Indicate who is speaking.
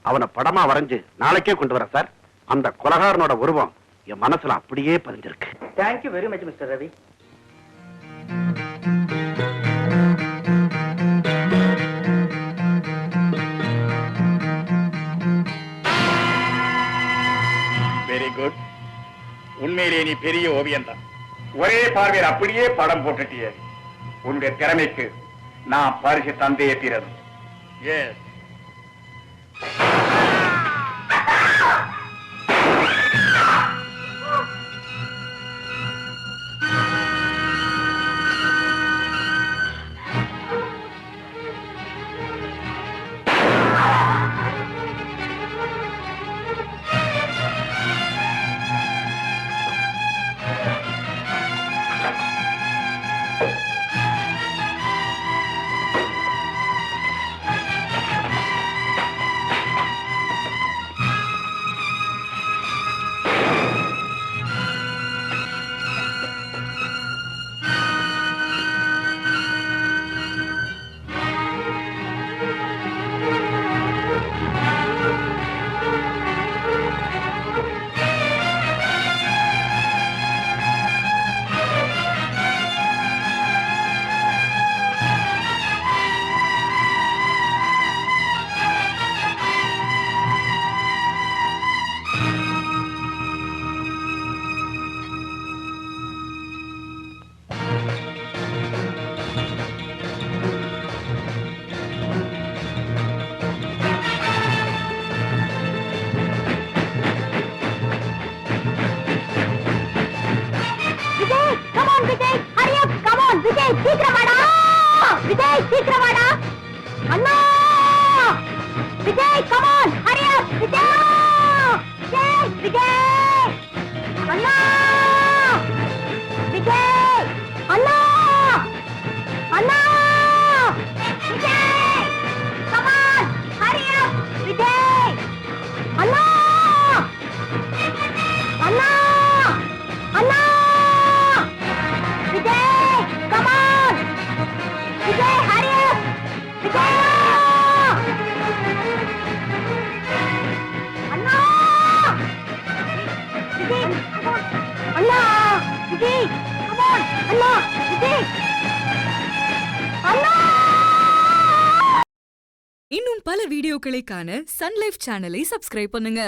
Speaker 1: அவனை படமா வரைஞ்சு நாளைக்கே கொண்டு வர சார். அந்த கொலகாரனோட உருவம் என் மனசுல அப்படியே பதிஞ்சிருக்கு.
Speaker 2: Thank you very much mister Ravi.
Speaker 3: Very good. உண்மையிலே நீ பெரிய ஓவியம் தான். ஒரே பார்வையில் அப்படியே படம் போட்டுட்டிய. உன்னுடைய திறமைக்கு நான் பரிசு தந்தே தீரது. எஸ்.
Speaker 4: விஜய் சீக்கிரம் வாடா. அண்ணா Vijay come on hurry up. Vijay Vijay அண்ணா விஜய் அண்ணா அண்ணா Vijay come on hurry up. Vijay அண்ணா அண்ணா அண்ணா Vijay come on. Vijay hurry up. Vijay அண்ணா விஜய் அண்ணா விஜய் கம் ஆன் அண்ணா விஜய் அண்ணா.
Speaker 5: இன்னும் பல வீடியோக்களை காண சன் லைஃப் சேனலை சப்ஸ்கிரைப் பண்ணுங்க.